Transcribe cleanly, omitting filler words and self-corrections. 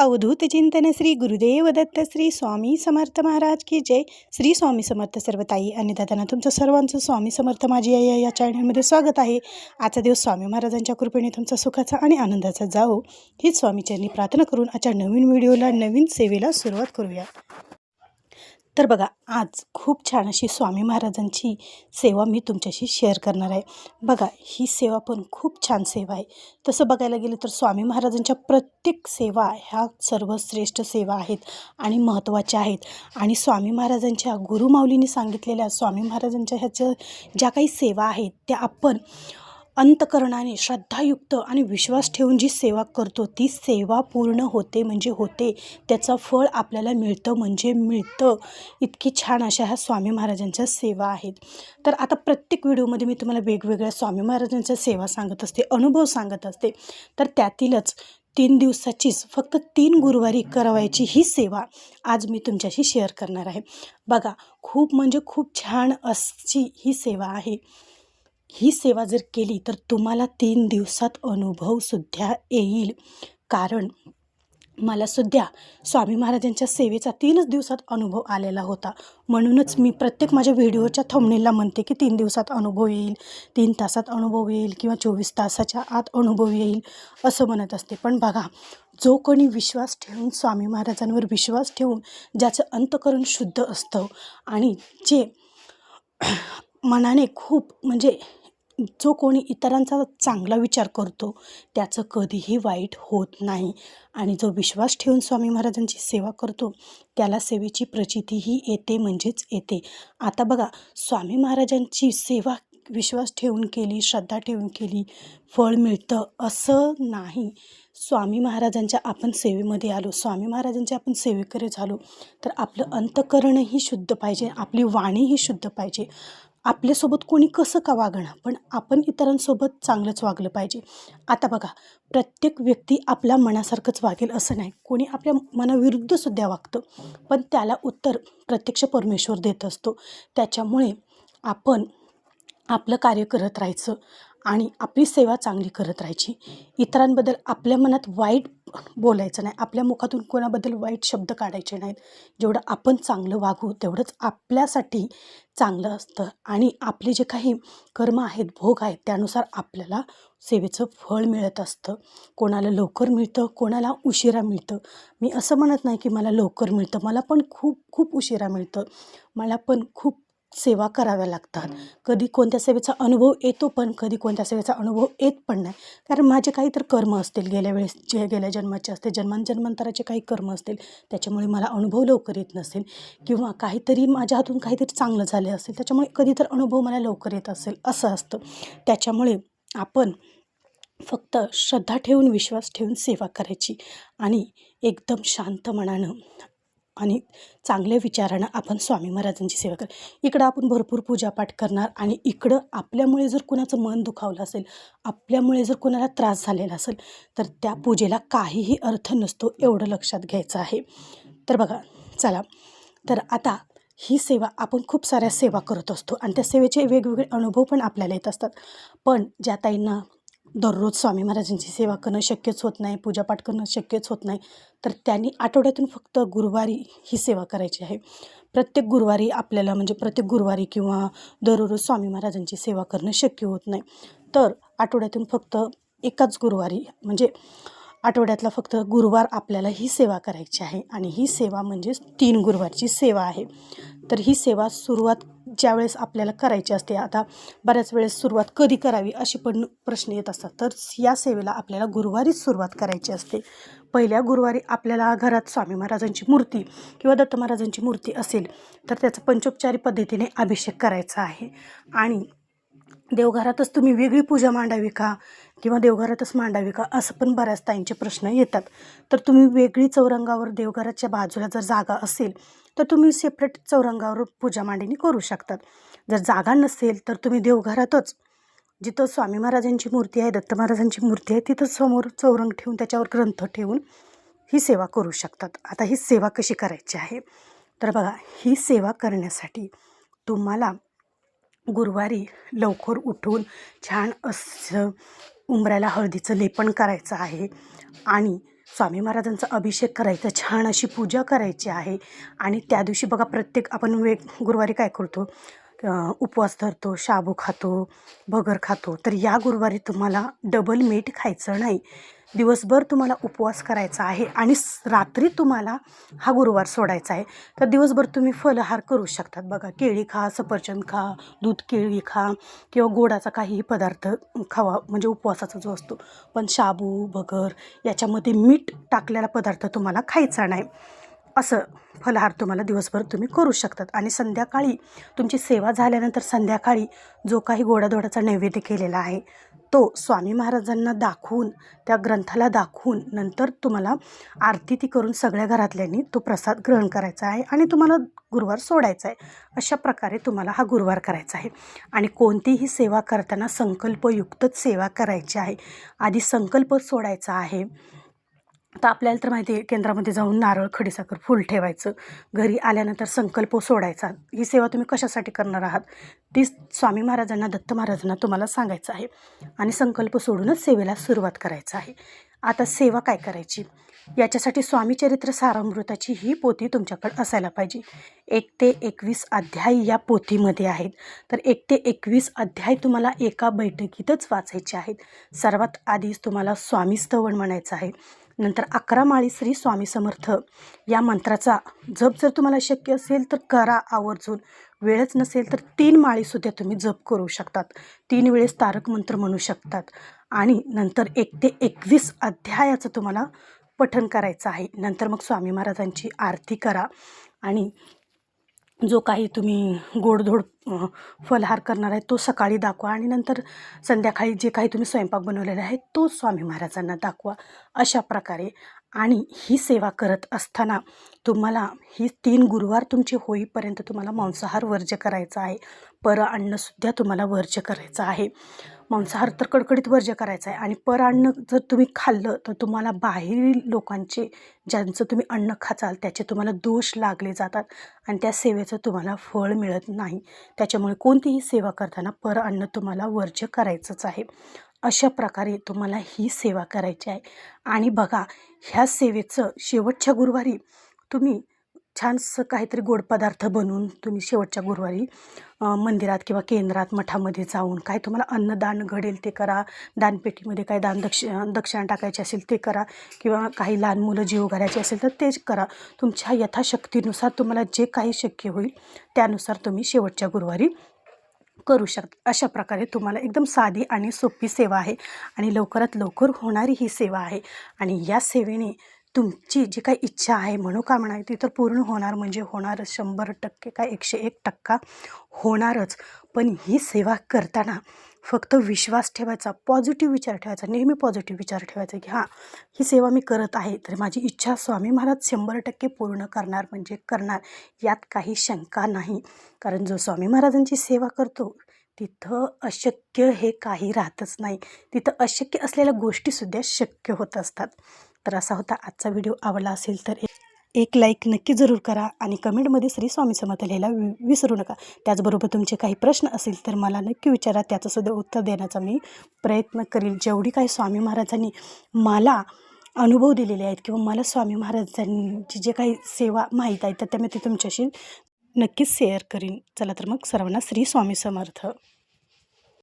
अवधूत चिंतन श्री गुरुदेव दत्त श्री स्वामी समर्थ महाराज की जय। श्री स्वामी समर्थ सर्व ताई आणि दादांना तुमचं सर्वांचं स्वामी समर्थ माझी आई या चॅनलमध्ये स्वागत आहे। आजचा दिवस स्वामी महाराजांच्या कृपेने तुमचा सुखाचा आणि आनंदाचा जावो हीच स्वामीचरणी प्रार्थना करून आजच्या नवीन व्हिडिओला नवीन सेवेला सुरुवात करूया। तर बघा, आज खूप छान अशी स्वामी महाराजांची सेवा मी तुमच्याशी शेअर करणार आहे। बघा, ही सेवा पण खूप छान सेवा आहे। तसं बघायला गेलं तर स्वामी महाराजांच्या प्रत्येक सेवा ह्या सर्वश्रेष्ठ सेवा आहेत आणि महत्त्वाच्या आहेत। आणि स्वामी महाराजांच्या गुरुमाऊलींनी सांगितलेल्या स्वामी महाराजांच्या ह्याच्या ज्या काही सेवा आहेत त्या आपण अंतःकरणाने श्रद्धायुक्त आणि विश्वास ठेवून जी सेवा करतो ती सेवा पूर्ण होते म्हणजे होते, त्याचं फळ आपल्याला मिळतं म्हणजे मिळतं। इतकी छान अशा ह्या स्वामी महाराजांच्या सेवा आहेत। तर आता प्रत्येक व्हिडिओमध्ये मी तुम्हाला वेगवेगळ्या स्वामी महाराजांच्या सेवा सांगत असते, अनुभव सांगत असते। तर त्यातीलच 3 दिवसाचीच फक्त 3 गुरुवारी करावायची ही सेवा आज मी तुमच्याशी शेअर करणार आहे। बघा, खूप म्हणजे खूप छान अशी ही सेवा आहे। ही सेवा जर केली तर तुम्हाला 3 दिवसात अनुभवसुद्धा येईल। कारण मला सुद्धा स्वामी महाराजांच्या सेवेचा 3च दिवसात अनुभव आलेला होता। म्हणूनच मी प्रत्येक माझ्या व्हिडिओच्या थंबनेलला म्हणते की 3 दिवसात अनुभव येईल, 3 तासात अनुभव येईल किंवा 24 तासाच्या आत अनुभव येईल असं म्हणत असते। पण बघा, जो कोणी विश्वास ठेवून स्वामी महाराजांवर विश्वास ठेवून ज्याचं अंतःकरण शुद्ध असतं आणि जे मनाने खूप म्हणजे जो कोणी इतरांचा चांगला विचार करतो त्याचं कधीही वाईट होत नाही। आणि जो विश्वास ठेवून स्वामी महाराजांची सेवा करतो त्याला सेवेची प्रचितीही येते म्हणजेच येते। आता बघा, स्वामी महाराजांची सेवा विश्वास ठेवून केली, श्रद्धा ठेवून केली, फळ मिळतं असं नाही। स्वामी महाराजांच्या आपण सेवेमध्ये आलो, स्वामी महाराजांचे आपण सेवेकरी झालो तर आपलं अंतःकरणही शुद्ध पाहिजे, आपली वाणीही शुद्ध पाहिजे। आपल्यासोबत कोणी कसं का वागणं, पण आपण इतरांसोबत चांगलंच वागलं पाहिजे। आता बघा, प्रत्येक व्यक्ती आपल्या मनासारखंच वागेल असं नाही, कोणी आपल्या मनाविरुद्धसुद्धा वागतं, पण त्याला उत्तर प्रत्यक्ष परमेश्वर देत असतो। त्याच्यामुळे आपण आपलं कार्य करत राहायचं आणि आपली सेवा चांगली करत राहायची। इतरांबद्दल आपल्या मनात वाईट बोलायचं नाही, आपल्या मुखातून कोणाबद्दल वाईट शब्द काढायचे नाहीत। जेवढं आपण चांगलं वागू तेवढंच आपल्यासाठी चांगलं असतं आणि आपले जे काही कर्म आहेत, भोग आहेत, त्यानुसार आपल्याला सेवेचं फळ मिळत असतं। कोणाला लवकर मिळतं, कोणाला उशिरा मिळतं। मी असं म्हणत नाही की मला लवकर मिळतं, मला पण खूप खूप उशिरा मिळतं, मला पण खूप सेवा कराव्या लागतात। कधी कोणत्या सेवेचा अनुभव येतो पण कधी कोणत्या सेवेचा अनुभव येत पण नाही। कारण माझे काही तर कर्म असतील, गेल्या जन्माचे असते, जन्मांतराचे काही कर्म असतील, त्याच्यामुळे मला अनुभव लवकर येत नसेल किंवा काहीतरी माझ्या हातून काहीतरी चांगलं झाले असेल त्याच्यामुळे कधी तर अनुभव मला लवकर येत असेल असं असतं। त्याच्यामुळे आपण फक्त श्रद्धा ठेवून विश्वास ठेवून सेवा करायची आणि एकदम शांत मनानं आणि चांगल्या विचारानं आपण स्वामी महाराजांची सेवा कर। इकडं आपण भरपूर पूजापाठ करणार आणि इकडं आपल्यामुळे जर कुणाचं मन दुखावलं असेल, आपल्यामुळे जर कोणाला त्रास झालेला असेल तर त्या पूजेला काहीही अर्थ नसतो, एवढं लक्षात घ्यायचं आहे। तर बघा, चला, तर आता ही सेवा आपण खूप साऱ्या सेवा करत असतो आणि त्या सेवेचे वेगवेगळे अनुभव पण आपल्याला येत असतात। पण ज्या ताईंना दररोज स्वामी महाराजांची सेवा करणं शक्यच होत नाही, पूजापाठ करणं शक्यच होत नाही, तर त्यांनी आठवड्यातून फक्त गुरुवारी ही सेवा करायची आहे। प्रत्येक गुरुवारी आपल्याला म्हणजे प्रत्येक गुरुवारी किंवा दररोज स्वामी महाराजांची सेवा करणं शक्य होत नाही। तर आठवड्यातून फक्त एकाच गुरुवारी म्हणजे आठवड्यातला फक्त गुरुवार आपल्याला ही सेवा करायची आहे आणि ही सेवा म्हणजेच 3 गुरुवारची सेवा आहे। तर ही सेवा सुरुवात ज्यावेळेस आपल्याला करायची असते, आता बऱ्याच वेळेस सुरुवात कधी करावी असे पण प्रश्न येत असतात, तर या सेवेला आपल्याला गुरुवारीच सुरुवात करायची असते। पहिल्या गुरुवारी आपल्याला घरात स्वामी महाराजांची मूर्ती किंवा दत्त महाराजांची मूर्ती असेल तर त्याचा पंचोपचारी पद्धतीने अभिषेक करायचा आहे। आणि देवघरातच तुम्ही वेगळी पूजा मांडावी का किंवा देवघरातच मांडावी का असं पण बऱ्याच ताईंचे प्रश्न येतात। तर तुम्ही वेगळी चौरंगावर देवघराच्या बाजूला जर जागा असेल तर तुम्ही सेपरेट चौरंगावर पूजा मांडणी करू शकतात। जर जागा नसेल तर तुम्ही देवघरातच जिथं स्वामी महाराजांची मूर्ती आहे, दत्त महाराजांची मूर्ती आहे, तिथं समोर चौरंग ठेवून त्याच्यावर ग्रंथ ठेवून ही सेवा करू शकतात। आता ही सेवा कशी करायची आहे, तर बघा, ही सेवा करण्यासाठी तुम्हाला गुरुवारी लवकर उठून छान असं उंबऱ्याला हळदीचं लेपन करायचं आहे आणि स्वामी महाराजांचा अभिषेक करायचा, छान अशी पूजा करायची आहे. आणि त्या दिवशी बघा आपण गुरुवारी काय करतो, उपवास धरतो, शाबू खातो, भगर खातो. तर या गुरुवारी तुम्हाला डबल मीठ खायचं नाही. दिवसभर तुम्हाला उपवास करायचा आहे आणि रात्री तुम्हाला हा गुरुवार सोडायचा आहे. तर दिवसभर तुम्ही फलाहार करू शकतात. बघा, केळी खा, सफरचंद खा, दूध केळी खा किंवा गोडाचा काहीही पदार्थ खावा, म्हणजे उपवासाचा जो असतो. पण शाबू, भगर याच्यामध्ये मीठ टाकलेला पदार्थ तुम्हाला खायचा नाही. असं फलाहार तुम्हाला दिवसभर तुम्ही करू शकतात. आणि संध्याकाळी तुमची सेवा झाल्यानंतर संध्याकाळी जो काही गोडाधोडाचा नैवेद्य केलेला आहे तो स्वामी महाराजांना दाखवून, त्या ग्रंथाला दाखवून नंतर तुम्हाला आरती ती करून सगळ्या घरातल्यांनी तो प्रसाद ग्रहण करायचा आहे आणि तुम्हाला गुरुवार सोडायचा आहे. अशा प्रकारे तुम्हाला हा गुरुवार करायचा आहे. आणि कोणतीही सेवा करताना संकल्पयुक्तच सेवा करायची आहे. आधी संकल्प सोडायचा आहे. तर आपल्याला तर माहिती आहे, केंद्रामध्ये जाऊन नारळ, खडीसाखर, फूल ठेवायचं. घरी आल्यानंतर संकल्प सोडायचा. ही सेवा तुम्ही कशासाठी करणार आहात ती स्वामी महाराजांना, दत्त महाराजांना तुम्हाला सांगायचं आहे. आणि संकल्प सोडूनच सेवेला सुरुवात करायचं आहे. आता सेवा काय करायची, याच्यासाठी स्वामी चरित्र सारामृताची ही पोथी तुमच्याकडे असायला पाहिजे. 1 ते 21 अध्याय या पोथीमध्ये आहेत. तर 1 ते 21 अध्याय तुम्हाला एका बैठकीतच वाचायचे आहेत. सर्वात आधीच तुम्हाला स्वामी स्तवन म्हणायचं आहे. नंतर 11 माळी श्री स्वामी समर्थ या मंत्राचा जप जर तुम्हाला शक्य असेल तर करा आवर्जून. वेळच नसेल तर 3 माळीसुद्धा तुम्ही जप करू शकतात. 3 वेळेस तारक मंत्र म्हणू शकतात. आणि नंतर 1 ते 21 अध्यायाचं तुम्हाला पठण करायचं आहे. नंतर मग स्वामी महाराजांची आरती करा. आणि जो काही तुम्ही गोडधोड फलाहार करणार आहे तो सकाळी दाखवा. आणि नंतर संध्याकाळी जे काही तुम्ही स्वयंपाक बनवलेला आहे तो स्वामी महाराजांना दाखवा. अशा प्रकारे. आणि ही सेवा करत असताना तुम्हाला ही 3 गुरुवार तुमचे होईपर्यंत तुम्हाला मांसाहार वर्ज्य करायचा आहे. अन्नसुद्धा तुम्हाला वर्ज्य करायचं आहे. मांसाहार तर कडकडीत वर्ज्य करायचं आहे. आणि अन्न जर तुम्ही खाल्लं तर तुम्हाला बाहेरील लोकांचे, ज्यांचं तुम्ही अन्न खाचाल त्याचे तुम्हाला दोष लागले जातात आणि त्या सेवेचं तुम्हाला फळ मिळत नाही. त्याच्यामुळे कोणतीही सेवा करताना अन्न तुम्हाला वर्ज्य करायचंच आहे. अशा प्रकारे तुम्हाला ही सेवा करायची आहे. आणि बघा, ह्या सेवेचं शेवटच्या गुरुवारी तुम्ही छानसं काहीतरी गोड पदार्थ बनवून तुम्ही शेवटच्या गुरुवारी मंदिरात किंवा केंद्रात, मठामध्ये जाऊन काय तुम्हाला अन्नदान घडेल ते करा. दानपेटीमध्ये काय दक्षिणा टाकायची असेल ते करा. किंवा काही लहान मुलं जीव घालायचे असेल तर तेच करा. तुमच्या यथाशक्तीनुसार तुम्हाला जे काही शक्य होईल त्यानुसार तुम्ही शेवटच्या गुरुवारी करू शकता. अशा प्रकारे तुम्हाला एकदम साधी आणि सोपी सेवा आहे आणि लवकरात लवकर होणारी ही सेवा आहे. आणि या सेवेने तुमची जी काही इच्छा आहे, मनोकामना आहे ती तर पूर्ण होणार, म्हणजे होणारच. 100% काय 101% होणारच. पण ही सेवा करताना फक्त विश्वास ठेवायचा, पॉझिटिव्ह विचार ठेवायचा, नेहमी पॉझिटिव्ह विचार ठेवायचा की हां, ही सेवा मी करत आहे तर माझी इच्छा स्वामी महाराज 100% पूर्ण करणार, म्हणजे करणार. यात काही शंका नाही. कारण जो स्वामी महाराजांची सेवा करतो तिथं अशक्य हे काही राहतच नाही. तिथं अशक्य असलेल्या गोष्टीसुद्धा शक्य होत असतात. तर असा होता आजचा व्हिडिओ. आवडला असेल तर एक लाईक नक्की जरूर करा आणि कमेंटमध्ये श्री स्वामी समर्थ लिहायला विसरू नका. त्याचबरोबर तुमचे काही प्रश्न असेल तर मला नक्की विचारा, त्याचंसुद्धा उत्तर देण्याचा मी प्रयत्न करील. जेवढी काही स्वामी महाराजांनी मला अनुभव दिलेले आहेत किंवा मला स्वामी महाराजांची जे काही सेवा माहीत आहे तर त्या मी तुमच्याशी नक्कीच शेअर करीन. चला तर मग सर्वांना श्री स्वामी समर्थ.